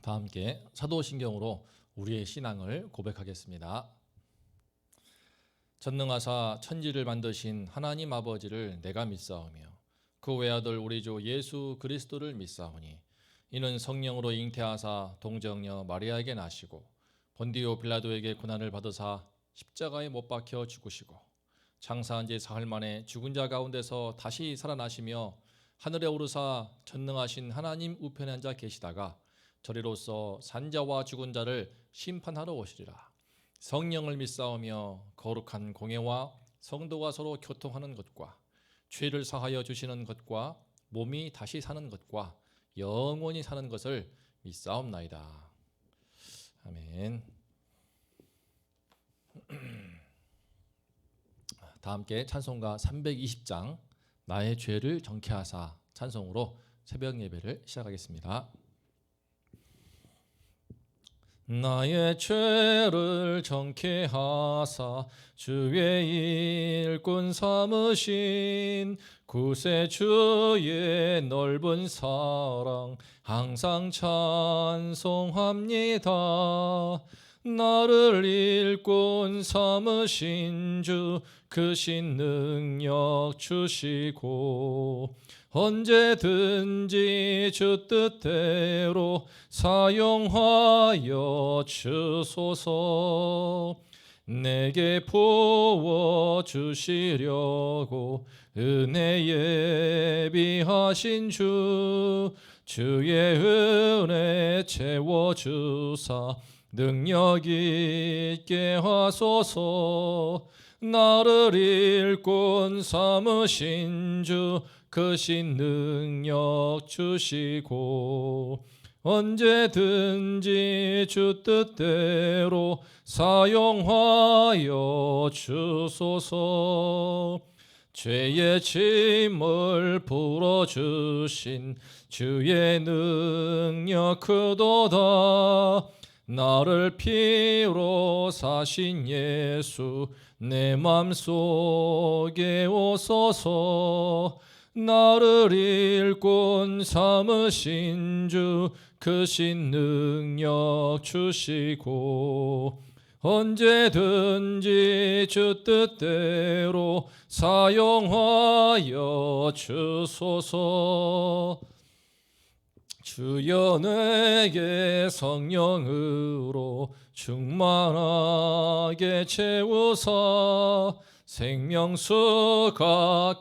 다 함께 사도신경으로 우리의 신앙을 고백하겠습니다. 전능하사 천지를 만드신 하나님 아버지를 내가 믿사오며 그 외아들 우리 주 예수 그리스도를 믿사오니 이는 성령으로 잉태하사 동정녀 마리아에게 나시고 본디오 빌라도에게 고난을 받으사 십자가에 못 박혀 죽으시고 장사한 지 사흘 만에 죽은 자 가운데서 다시 살아나시며 하늘에 오르사 전능하신 하나님 우편에 앉아 계시다가 저리로서 산자와 죽은 자를 심판하러 오시리라. 성령을 믿사오며 거룩한 공예와 성도가 서로 교통하는 것과 죄를 사하여 주시는 것과 몸이 다시 사는 것과 영원히 사는 것을 믿사옵나이다. 아멘. 다 함께 찬송가 320장 나의 죄를 정케하사 찬송으로 새벽 예배를 시작하겠습니다. 나의 죄를 정케하사 주의 일꾼 삼으신 구세주의 넓은 사랑 항상 찬송합니다. 나를 일꾼 삼으신 주 크신 능력 주시고 언제든지 주 뜻대로 사용하여 주소서. 내게 부어주시려고 은혜 예비하신 주의 은혜 채워주사 능력 있게 하소서. 나를 일꾼 삼으신 주 크신 능력 주시고 언제든지 주 뜻대로 사용하여 주소서. 죄의 짐을 풀어주신 주의 능력 크도다. 나를 피로 사신 예수 내 맘속에 오소서. 나를 일꾼 삼으신 주 크신 능력 주시고 언제든지 주 뜻대로 사용하여 주소서. 주여 내게 성령으로 충만하게 채우사 생명수가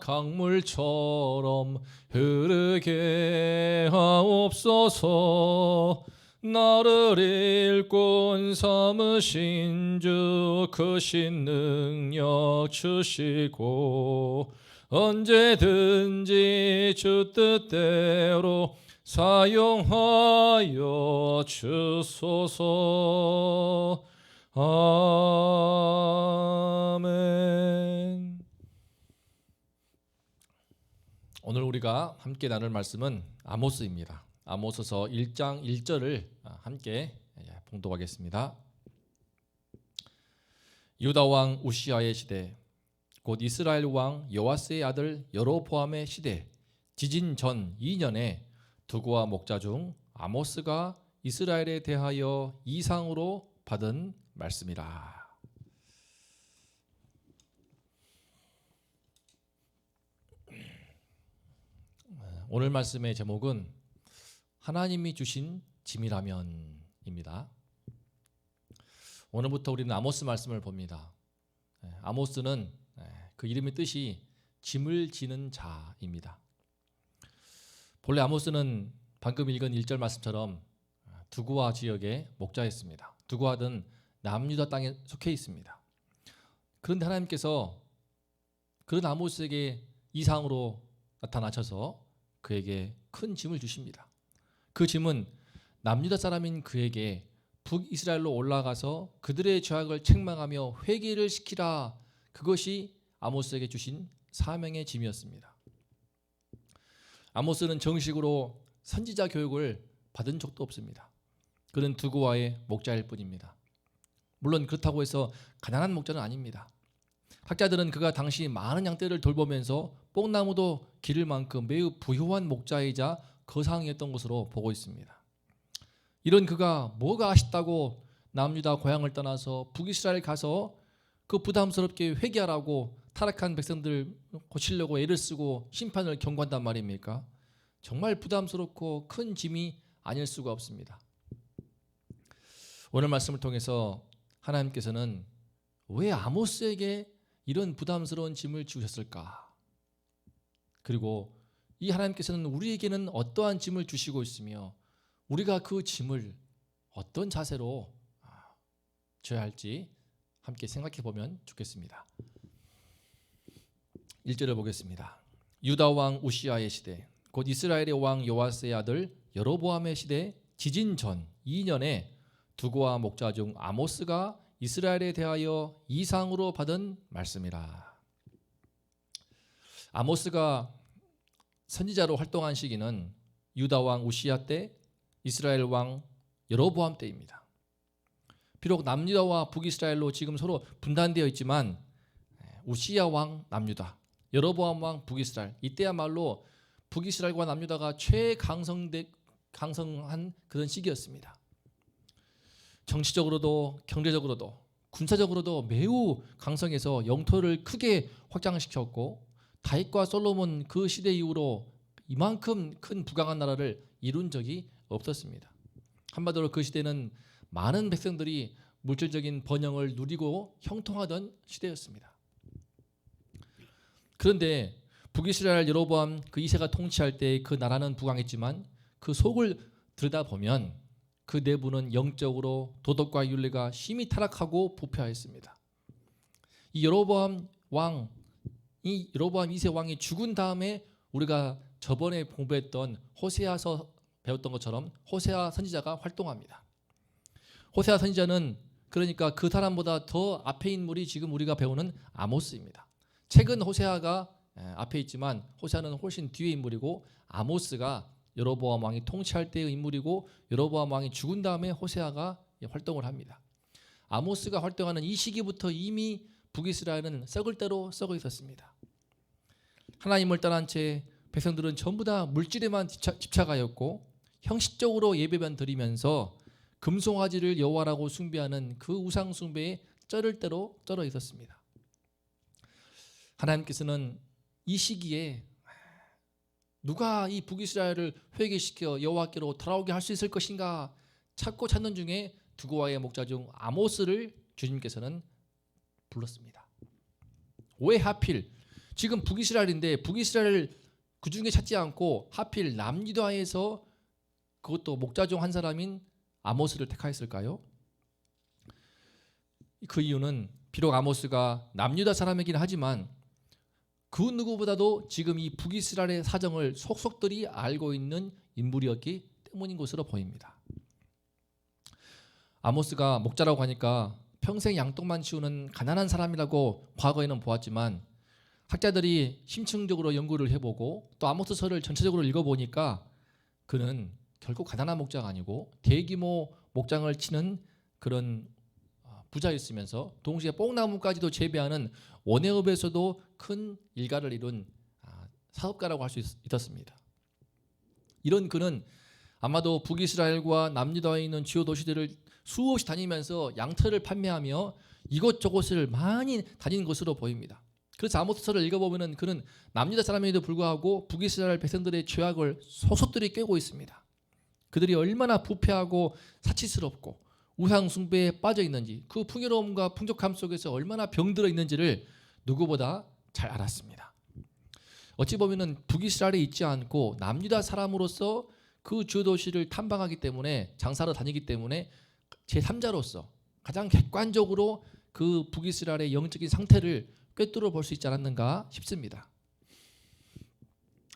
강물처럼 흐르게 하옵소서. 나를 일꾼 삼으신 주 크신 능력 주시고 언제든지 주 뜻대로 사용하여 주소서. 아멘. 오늘 우리가 함께 나눌 말씀은 아모스입니다. 아모스서 1장 1절을 함께 봉독하겠습니다. 유다 왕 우시아의 시대 곧 이스라엘 왕 요아스의 아들 여로보암의 시대 지진 전 2년에 두구와 목자 중 아모스가 이스라엘에 대하여 이상으로 받은 말씀이라. 오늘 말씀의 제목은 하나님이 주신 짐이라면입니다. 오늘부터 우리는 아모스 말씀을 봅니다. 아모스는 그 이름의 뜻이 짐을 지는 자입니다. 본래 아모스는 방금 읽은 1절 말씀처럼 두구와 지역의 목자였습니다. 두구와는 남유다 땅에 속해 있습니다. 그런데 하나님께서 그런 아모스에게 이상으로 나타나셔서 그에게 큰 짐을 주십니다. 그 짐은 남유다 사람인 그에게 북이스라엘로 올라가서 그들의 죄악을 책망하며 회개를 시키라. 그것이 아모스에게 주신 사명의 짐이었습니다. 아모스는 정식으로 선지자 교육을 받은 적도 없습니다. 그는 두구와의 목자일 뿐입니다. 물론 그렇다고 해서 가난한 목자는 아닙니다. 학자들은 그가 당시 많은 양떼를 돌보면서 뽕나무도 기를 만큼 매우 부유한 목자이자 거상이었던 것으로 보고 있습니다. 이런 그가 뭐가 아쉽다고 남유다 고향을 떠나서 북이스라엘 가서 그 부담스럽게 회개하라고 타락한 백성들 고치려고 애를 쓰고 심판을 경고한단 말입니까? 정말 부담스럽고 큰 짐이 아닐 수가 없습니다. 오늘 말씀을 통해서 하나님께서는 왜 아모스에게 이런 부담스러운 짐을 주셨을까? 그리고 이 하나님께서는 우리에게는 어떠한 짐을 주시고 있으며 우리가 그 짐을 어떤 자세로 져야 할지 함께 생각해 보면 좋겠습니다. 1절을 보겠습니다. 유다 왕 우시아의 시대, 곧 이스라엘의 왕 요아스의 아들 여로보암의 시대 지진 전 2년에 두고와 목자 중 아모스가 이스라엘에 대하여 이상으로 받은 말씀이라. 아모스가 선지자로 활동한 시기는 유다 왕 우시아 때, 이스라엘 왕 여로보암 때입니다. 비록 남유다와 북이스라엘로 지금 서로 분단되어 있지만 우시아 왕 남유다, 여로보암 왕 북이스라엘, 이때야말로 북이스라엘과 남유다가 최강성한 그런 시기였습니다. 정치적으로도 경제적으로도 군사적으로도 매우 강성해서 영토를 크게 확장시켰고 다윗과 솔로몬 그 시대 이후로 이만큼 큰 부강한 나라를 이룬 적이 없었습니다. 한마디로 그 시대는 많은 백성들이 물질적인 번영을 누리고 형통하던 시대였습니다. 그런데 북이스라엘 여로보암 그 2세가 통치할 때 그 나라는 부강했지만 그 속을 들여다보면 그 내부는 영적으로 도덕과 윤리가 심히 타락하고 부패하였습니다. 이 여로보암 2세 왕이 죽은 다음에 우리가 저번에 공부했던 호세아서 배웠던 것처럼 호세아 선지자가 활동합니다. 호세아 선지자는 그러니까 그 사람보다 더 앞에 인물이 지금 우리가 배우는 아모스입니다. 책은 호세아가 앞에 있지만 호세아는 훨씬 뒤에 인물이고 아모스가 여로보암 왕이 통치할 때의 인물이고 여로보암 왕이 죽은 다음에 호세아가 활동을 합니다. 아모스가 활동하는 이 시기부터 이미 북이스라엘은 썩을 대로 썩어 있었습니다. 하나님을 떠난 채 백성들은 전부 다 물질에만 집착하였고 형식적으로 예배만 드리면서 금송아지를 여호와라고 숭배하는 그 우상 숭배에 쩔을 대로 쩔어 있었습니다. 하나님께서는 이 시기에 누가 이 북이스라엘을 회개시켜 여호와께로 돌아오게 할 수 있을 것인가 찾고 찾는 중에 두고와의 목자 중 아모스를 주님께서는 불렀습니다. 왜 하필 지금 북이스라엘인데 북이스라엘을 그 중에 찾지 않고 하필 남유다에서 그것도 목자 중 한 사람인 아모스를 택하였을까요? 그 이유는 비록 아모스가 남유다 사람이긴 하지만 그 누구보다도 지금 이 북이스라엘의 사정을 속속들이 알고 있는 인물이었기 때문인 것으로 보입니다. 아모스가 목자라고 하니까 평생 양떡만 치우는 가난한 사람이라고 과거에는 보았지만 학자들이 심층적으로 연구를 해보고 또 아모스서를 전체적으로 읽어보니까 그는 결코 가난한 목자가 아니고 대규모 목장을 치는 그런 부자였으면서 동시에 뽕나무까지도 재배하는 원예업에서도 큰 일가를 이룬 사업가라고 할 수 있었습니다. 이런 그는 아마도 북이스라엘과 남유다에 있는 주요 도시들을 수없이 다니면서 양털을 판매하며 이곳저곳을 많이 다닌 것으로 보입니다. 그래서 아모스서를 읽어보면 그는 남유다 사람에도 불구하고 북이스라엘 백성들의 죄악을 속속들이 꿰고 있습니다. 그들이 얼마나 부패하고 사치스럽고 우상 숭배에 빠져 있는지 그 풍요로움과 풍족함 속에서 얼마나 병들어 있는지를 누구보다 잘 알았습니다. 어찌 보면은 북이스라엘에 있지 않고 남유다 사람으로서 그 주 도시를 탐방하기 때문에 장사로 다니기 때문에 제3자로서 가장 객관적으로 그 북이스라엘의 영적인 상태를 꿰뚫어 볼 수 있지 않았는가 싶습니다.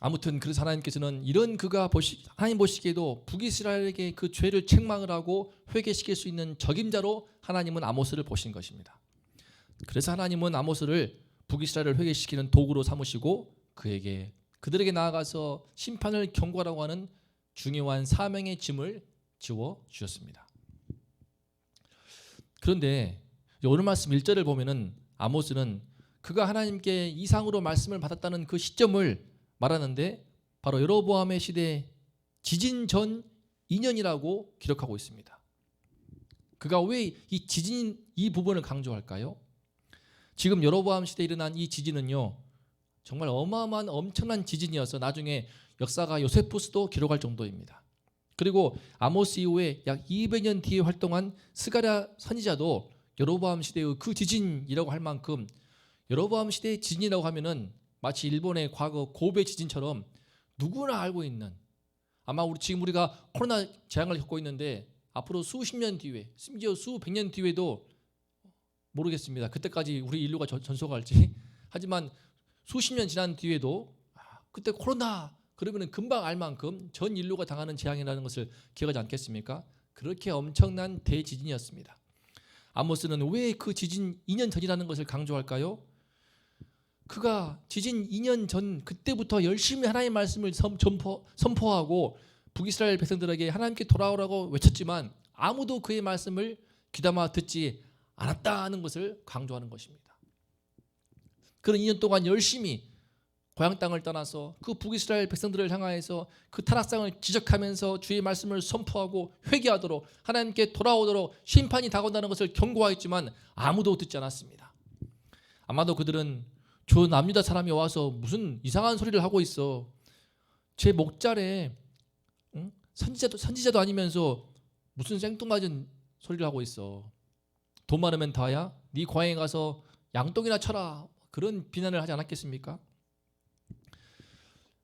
아무튼 그래서 하나님께서는 이런 그가 하나님 보시기에도 북이스라엘에게 그 죄를 책망을 하고 회개시킬 수 있는 적임자로 하나님은 아모스를 보신 것입니다. 그래서 하나님은 아모스를 북이스라엘을 회개시키는 도구로 삼으시고 그들에게 나아가서 심판을 경고하라고 하는 중요한 사명의 짐을 지워 주셨습니다. 그런데 오늘 말씀 1절을 보면은 아모스는 그가 하나님께 이상으로 말씀을 받았다는 그 시점을 말하는데 바로 여로보암의 시대 지진 전 2년이라고 기록하고 있습니다. 그가 왜 이 지진 이 부분을 강조할까요? 지금 여로보암 시대에 일어난 이 지진은요, 정말 어마어마한 엄청난 지진이어서 나중에 역사가 요세푸스도 기록할 정도입니다. 그리고 아모스 이후에 약 200년 뒤에 활동한 스가랴 선지자도 여로보암 시대의 그 지진이라고 할 만큼, 여로보암 시대의 지진이라고 하면은 마치 일본의 과거 고베 지진처럼 누구나 알고 있는, 아마 지금 우리가 코로나 재앙을 겪고 있는데 앞으로 수십 년 뒤에, 심지어 수백 년 뒤에도 모르겠습니다. 그때까지 우리 인류가 전속할지. 하지만 수십 년 지난 뒤에도 그때 코로나 그러면은 금방 알 만큼 전 인류가 당하는 재앙이라는 것을 기억하지 않겠습니까? 그렇게 엄청난 대지진이었습니다. 아모스는 왜 그 지진 2년 전이라는 것을 강조할까요? 그가 지진 2년 전 그때부터 열심히 하나님의 말씀을 선포하고 북이스라엘 백성들에게 하나님께 돌아오라고 외쳤지만 아무도 그의 말씀을 귀담아 듣지 않았다는 것을 강조하는 것입니다. 그런 2년 동안 열심히 고향 땅을 떠나서 그 북이스라엘 백성들을 향하여서 그 타락상을 지적하면서 주의 말씀을 선포하고 회개하도록, 하나님께 돌아오도록 심판이 다가온다는 것을 경고하였지만 아무도 듣지 않았습니다. 아마도 그들은 저 남유다 사람이 와서 무슨 이상한 소리를 하고 있어, 제 목잘에 선지자도 아니면서 무슨 생뚱맞은 소리를 하고 있어, 돈 많으면 다야, 네 고향에 가서 양똥이나 쳐라, 그런 비난을 하지 않았겠습니까?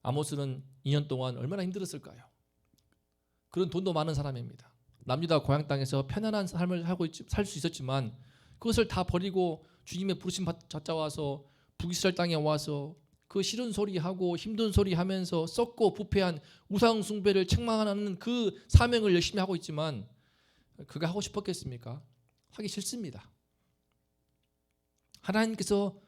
아모스는 2년 동안 얼마나 힘들었을까요? 그런 돈도 많은 사람입니다. 남유다 고향 땅에서 편안한 삶을 살 수 있었지만 그것을 다 버리고 주님의 부르심 찾아와서 북이스라엘 땅에 와서 그 싫은 소리 하고 힘든 소리 하면서 썩고 부패한 우상 숭배를 책망하는 그 사명을 열심히 하고 있지만 그가 하고 싶었겠습니까? 하기 싫습니다. 하나님께서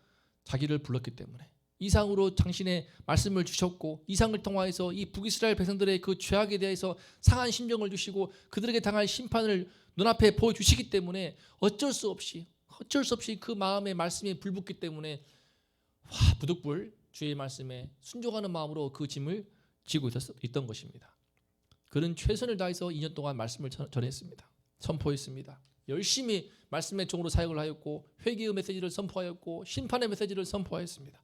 자기를 불렀기 때문에, 이상으로 당신의 말씀을 주셨고 이상을 통하여서 이 북이스라엘 백성들의 그 죄악에 대해서 상한 심정을 주시고 그들에게 당할 심판을 눈앞에 보여주시기 때문에 어쩔 수 없이 그 마음의 말씀에 불붙기 때문에 부득불 주의 말씀에 순종하는 마음으로 그 짐을 지고 있던 것입니다. 그는 최선을 다해서 2년 동안 말씀을 전했습니다. 선포했습니다. 열심히 말씀의 종으로 사역을 하였고 회개의 메시지를 선포하였고 심판의 메시지를 선포하였습니다.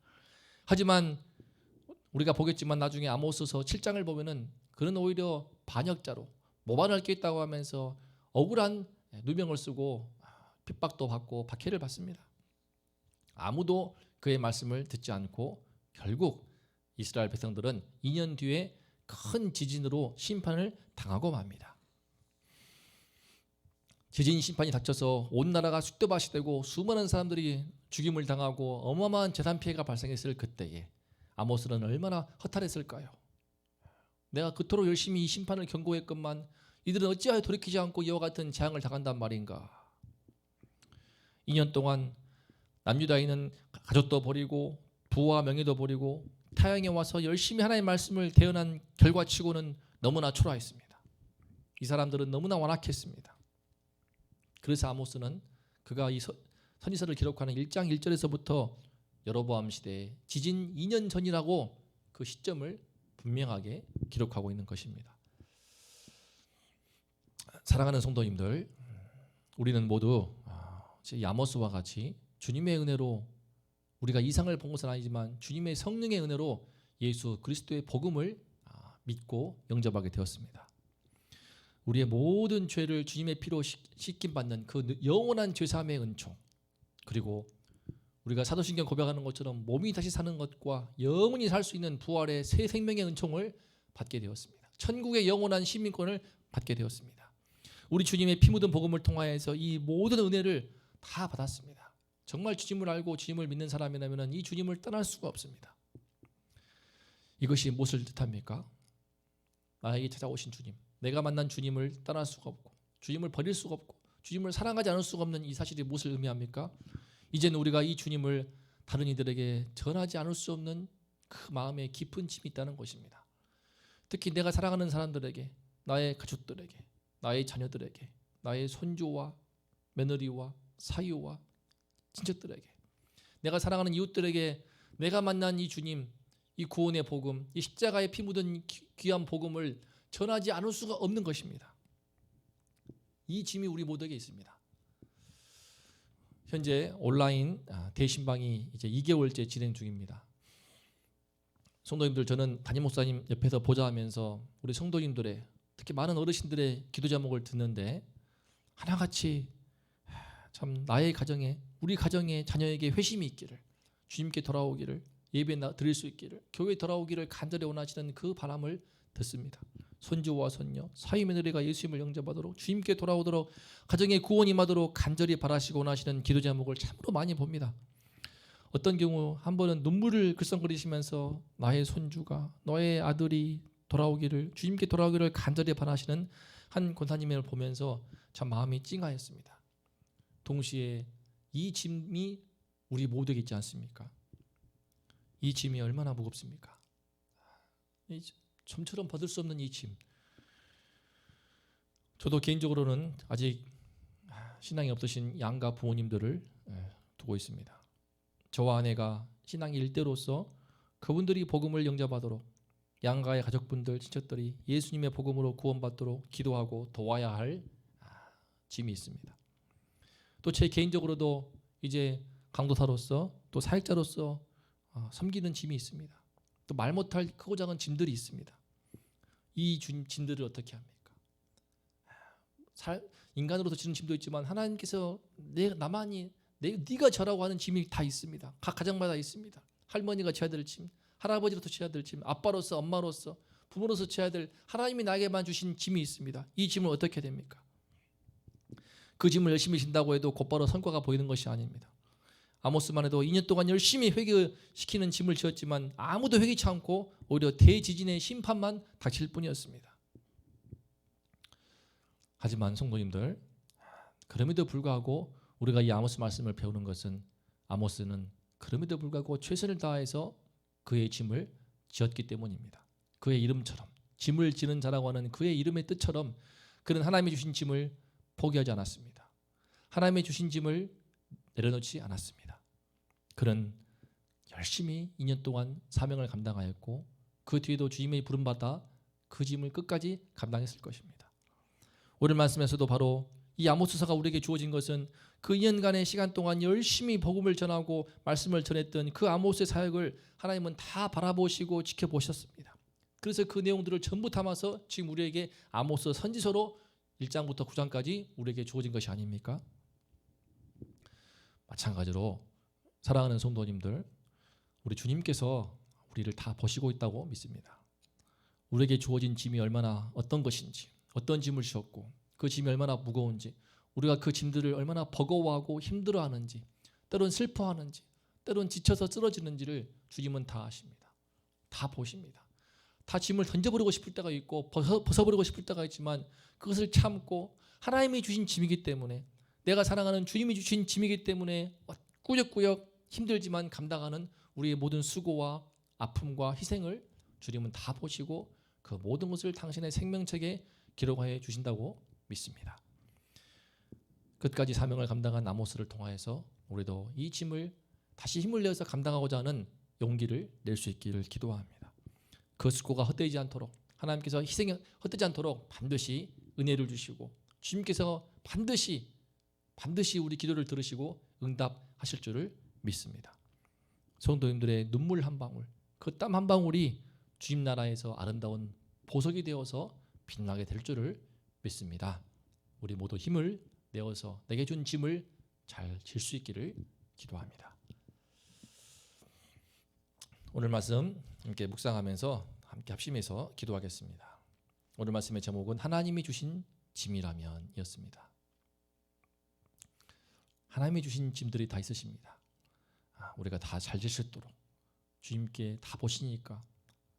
하지만 우리가 보겠지만 나중에 아모스서 7장을 보면은 그는 오히려 반역자로 모반을 뀌었다고 하면서 억울한 누명을 쓰고 핍박도 받고 박해를 받습니다. 아무도 그의 말씀을 듣지 않고 결국 이스라엘 백성들은 2년 뒤에 큰 지진으로 심판을 당하고 맙니다. 지진 심판이 닥쳐서 온 나라가 쑥대밭이 되고 수많은 사람들이 죽임을 당하고 어마어마한 재산 피해가 발생했을 그때에 아모스는 얼마나 허탈했을까요? 내가 그토록 열심히 이 심판을 경고했건만 이들은 어찌하여 돌이키지 않고 이와 같은 재앙을 당한단 말인가? 2년 동안 남유다인은 가족도 버리고 부와 명예도 버리고 타향에 와서 열심히 하나님의 말씀을 대언한 결과치고는 너무나 초라했습니다. 이 사람들은 너무나 완악했습니다. 그래서 아모스는 그가 이 선지서를 기록하는 1장 1절에서부터 여로보암 시대에 지진 2년 전이라고 그 시점을 분명하게 기록하고 있는 것입니다. 사랑하는 성도님들, 우리는 모두 이 아모스와 같이 주님의 은혜로, 우리가 이상을 본 것은 아니지만 주님의 성령의 은혜로 예수 그리스도의 복음을 믿고 영접하게 되었습니다. 우리의 모든 죄를 주님의 피로 씻김 받는 그 영원한 죄사함의 은총, 그리고 우리가 사도신경 고백하는 것처럼 몸이 다시 사는 것과 영원히 살 수 있는 부활의 새 생명의 은총을 받게 되었습니다. 천국의 영원한 시민권을 받게 되었습니다. 우리 주님의 피 묻은 복음을 통하여서 이 모든 은혜를 다 받았습니다. 정말 주님을 알고 주님을 믿는 사람이라면 이 주님을 떠날 수가 없습니다. 이것이 무엇을 뜻합니까? 나에게 찾아오신 주님, 내가 만난 주님을 떠날 수가 없고 주님을 버릴 수가 없고 주님을 사랑하지 않을 수가 없는 이 사실이 무엇을 의미합니까? 이제는 우리가 이 주님을 다른 이들에게 전하지 않을 수 없는 그 마음에 깊은 짐이 있다는 것입니다. 특히 내가 사랑하는 사람들에게, 나의 가족들에게, 나의 자녀들에게, 나의 손주와 며느리와 사유와 친척들에게, 내가 사랑하는 이웃들에게 내가 만난 이 주님, 이 구원의 복음, 이 십자가의 피 묻은 귀한 복음을 전하지 않을 수가 없는 것입니다. 이 짐이 우리 모두에게 있습니다. 현재 온라인 대신방이 이제 2개월째 진행 중입니다. 성도님들, 저는 담임 목사님 옆에서 보좌하면서 우리 성도님들의, 특히 많은 어르신들의 기도 제목을 듣는데 하나같이 참 나의 가정에, 우리 가정에, 자녀에게 회심이 있기를, 주님께 돌아오기를, 예배 드릴 수 있기를, 교회에 돌아오기를 간절히 원하시는 그 바람을 듣습니다. 손주와 손녀, 사위 며느리가 예수님을 영접하도록, 주님께 돌아오도록, 가정에 구원이 임하도록 간절히 바라시고 원하시는 기도 제목을 참으로 많이 봅니다. 어떤 경우 한 번은 눈물을 글썽거리시면서 나의 손주가, 너의 아들이 돌아오기를, 주님께 돌아오기를 간절히 바라시는 한 권사님을 보면서 참 마음이 찡하였습니다. 동시에 이 짐이 우리 모두에게 있지 않습니까? 이 짐이 얼마나 무겁습니까? 이 좀처럼 벗을 수 없는 이 짐. 저도 개인적으로는 아직 신앙이 없으신 양가 부모님들을 두고 있습니다. 저와 아내가 신앙의 일대로서 그분들이 복음을 영접하도록, 양가의 가족분들, 친척들이 예수님의 복음으로 구원받도록 기도하고 도와야 할 짐이 있습니다. 또 제 개인적으로도 이제 강도사로서, 또 사역자로서 섬기는 짐이 있습니다. 또 말 못할 크고 작은 짐들이 있습니다. 이 짐들을 어떻게 합니까? 인간으로서 지는 짐도 있지만 하나님께서 네가 져라고 하는 짐이 다 있습니다. 각 가정마다 있습니다. 할머니가 져야 될 짐, 할아버지로서 져야 될 짐, 아빠로서, 엄마로서, 부모로서 져야 될, 하나님이 나에게만 주신 짐이 있습니다. 이 짐을 어떻게 됩니까? 그 짐을 열심히 진다고 해도 곧바로 성과가 보이는 것이 아닙니다. 아모스만 해도 2년 동안 열심히 회개시키는 짐을 지었지만 아무도 회개치 않고 오히려 대지진의 심판만 닥칠 뿐이었습니다. 하지만 성도님들, 그럼에도 불구하고 우리가 이 아모스 말씀을 배우는 것은, 아모스는 그럼에도 불구하고 최선을 다해서 그의 짐을 지었기 때문입니다. 그의 이름처럼, 짐을 지는 자라고 하는 그의 이름의 뜻처럼 그는 하나님이 주신 짐을 포기하지 않았습니다. 하나님이 주신 짐을 내려놓지 않았습니다. 그는 열심히 2년 동안 사명을 감당하였고 그 뒤에도 주님의 부름받아 그 짐을 끝까지 감당했을 것입니다. 오늘 말씀에서도 바로 이 아모스서가 우리에게 주어진 것은 그 2년간의 시간 동안 열심히 복음을 전하고 말씀을 전했던 그 아모스의 사역을 하나님은 다 바라보시고 지켜보셨습니다. 그래서 그 내용들을 전부 담아서 지금 우리에게 아모스 선지서로 1장부터 9장까지 우리에게 주어진 것이 아닙니까? 마찬가지로 사랑하는 성도님들, 우리 주님께서 우리를 다 보시고 있다고 믿습니다. 우리에게 주어진 짐이 얼마나 어떤 것인지, 어떤 짐을 지었고 그 짐이 얼마나 무거운지, 우리가 그 짐들을 얼마나 버거워하고 힘들어하는지, 때론 슬퍼하는지, 때론 지쳐서 쓰러지는지를 주님은 다 아십니다. 다 보십니다. 다 짐을 던져버리고 싶을 때가 있고 벗어버리고 싶을 때가 있지만 그것을 참고 하나님이 주신 짐이기 때문에, 내가 사랑하는 주님이 주신 짐이기 때문에 꾸역꾸역 힘들지만 감당하는 우리의 모든 수고와 아픔과 희생을 주님은 다 보시고 그 모든 것을 당신의 생명책에 기록하여 주신다고 믿습니다. 끝까지 사명을 감당한 아모스를 통하여서 우리도 이 짐을 다시 힘을 내어서 감당하고자 하는 용기를 낼 수 있기를 기도합니다. 그 수고가 헛되지 않도록, 하나님께서 희생이 헛되지 않도록 반드시 은혜를 주시고 주님께서 반드시 우리 기도를 들으시고 응답하실 줄을 믿습니다. 성도님들의 눈물 한 방울, 그 땀 한 방울이 주님 나라에서 아름다운 보석이 되어서 빛나게 될 줄을 믿습니다. 우리 모두 힘을 내어서 내게 준 짐을 잘 질 수 있기를 기도합니다. 오늘 말씀 함께 묵상하면서 함께 합심해서 기도하겠습니다. 오늘 말씀의 제목은 하나님이 주신 짐이라면 이었습니다. 하나님이 주신 짐들이 다 있으십니다. 우리가 다 잘 질 수 있도록 주님께 다 보시니까,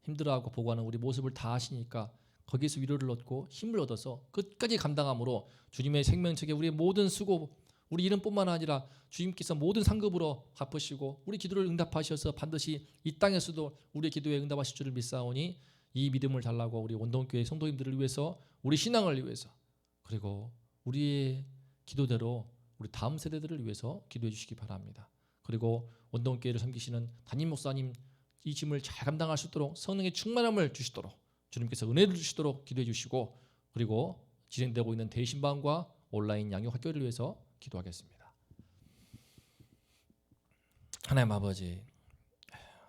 힘들어하고 보고하는 우리 모습을 다 아시니까 거기에서 위로를 얻고 힘을 얻어서 끝까지 감당함으로 주님의 생명책에 우리의 모든 수고, 우리 이름뿐만 아니라 주님께서 모든 상급으로 갚으시고 우리 기도를 응답하셔서 반드시 이 땅에서도 우리의 기도에 응답하실 줄을 믿사오니, 이 믿음을 달라고 우리 원동교회 성도님들을 위해서, 우리 신앙을 위해서, 그리고 우리의 기도대로 우리 다음 세대들을 위해서 기도해 주시기 바랍니다. 그리고 원동교회를 섬기시는 담임 목사님, 이 짐을 잘 감당할 수 있도록 성령의 충만함을 주시도록 주님께서 은혜를 주시도록 기도해 주시고, 그리고 진행되고 있는 대신방과 온라인 양육학교를 위해서 기도하겠습니다. 하나님 아버지,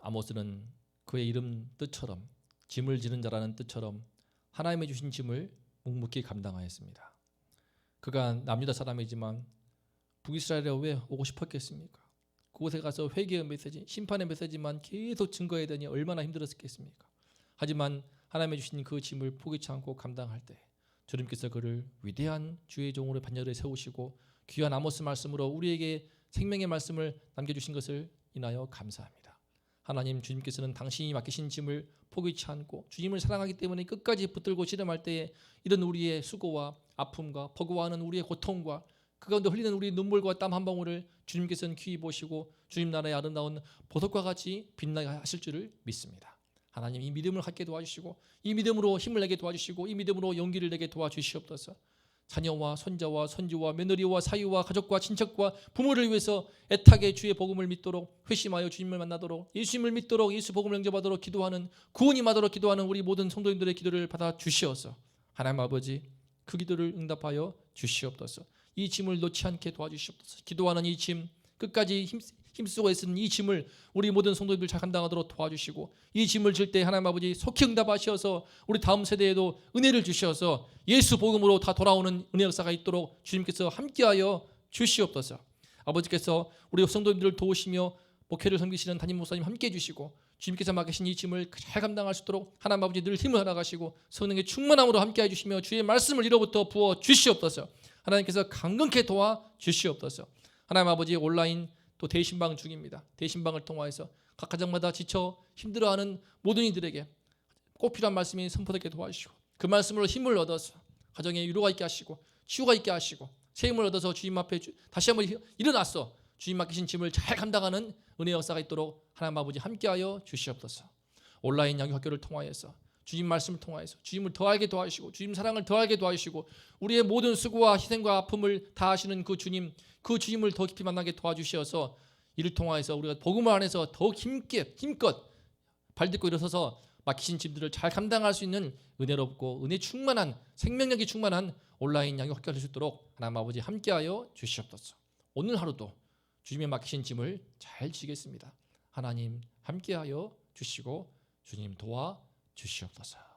아모스는 그의 이름 뜻처럼, 짐을 지는 자라는 뜻처럼 하나님의 주신 짐을 묵묵히 감당하였습니다. 그가 남유다 사람이지만 북이스라엘에 왜 오고 싶었겠습니까? 그곳에 가서 회개의 메시지, 심판의 메시지만 계속 증거해야 되니 얼마나 힘들었겠습니까? 하지만 하나님의 주신 그 짐을 포기치 않고 감당할 때 주님께서 그를 위대한 주의 종으로 반열에 세우시고 귀한 아모스 말씀으로 우리에게 생명의 말씀을 남겨주신 것을 인하여 감사합니다. 하나님, 주님께서는 당신이 맡기신 짐을 포기치 않고 주님을 사랑하기 때문에 끝까지 붙들고 씨름할 때에 이런 우리의 수고와 아픔과 버거워하는 우리의 고통과 그 가운데 흘리는 우리의 눈물과 땀 한 방울을 주님께서는 귀히 보시고 주님 나라의 아름다운 보석과 같이 빛나게 하실 줄을 믿습니다. 하나님, 이 믿음을 갖게 도와주시고 이 믿음으로 힘을 내게 도와주시고 이 믿음으로 용기를 내게 도와주시옵소서. 자녀와 손자와 손주와 며느리와 사위와 가족과 친척과 부모를 위해서 애타게 주의 복음을 믿도록 회심하여 주님을 만나도록 예수님을 믿도록 예수 복음을 영접하도록 기도하는, 구원이 임하도록 기도하는 우리 모든 성도님들의 기도를 받아 주시옵소서. 하나님 아버지, 그 기도를 응답하여 주시옵소서. 이 짐을 놓지 않게 도와주시옵소서. 기도하는 이 짐, 끝까지 힘쓰고 애쓰는 이 짐을 우리 모든 성도님들 잘 감당하도록 도와주시고 이 짐을 질 때 하나님 아버지 속히 응답하셔서 우리 다음 세대에도 은혜를 주셔서 예수 복음으로 다 돌아오는 은혜 역사가 있도록 주님께서 함께하여 주시옵소서. 아버지께서 우리 성도님들을 도우시며 목회를 섬기시는 담임 목사님 함께해 주시고 주님께서 맡기신 이 짐을 잘 감당할 수 있도록 하나님 아버지 늘 힘을 알아가시고 성령의 충만함으로 함께해 주시며 주의 말씀을 이로부터 부어 주시옵소서. 하나님께서 강건케 도와 주시옵소서. 하나님 아버지, 온라인 또 대신방 중입니다. 대신방을 통하여서 각 가정마다 지쳐 힘들어하는 모든 이들에게 꼭 필요한 말씀이 선포되게 도와주시고 그 말씀으로 힘을 얻어서 가정에 위로가 있게 하시고 치유가 있게 하시고 새 힘을 얻어서 주님 앞에 다시 한번 일어나서 주님 맡기신 짐을 잘 감당하는 은혜 역사가 있도록 하나님 아버지 함께하여 주시옵소서. 온라인 양육학교를 통하여서 주님 말씀을 통하여서 주님을 더 알게 도와주시고 주님 사랑을 더 알게 도와주시고 우리의 모든 수고와 희생과 아픔을 다 하시는 그 주님, 그 주님을 더 깊이 만나게 도와주셔서 이를 통하여서 우리가 복음을 안에서 더 힘껏 발딛고 일어서서 맡기신 짐들을 잘 감당할 수 있는 은혜롭고 은혜 충만한, 생명력이 충만한 온라인 양육학교가 될 수 있도록 하나님 아버지 함께하여 주시옵소서. 오늘 하루도 주님의 맡기신 짐을 잘 지겠습니다. 하나님 함께하여 주시고 주님 도와 주시옵소서.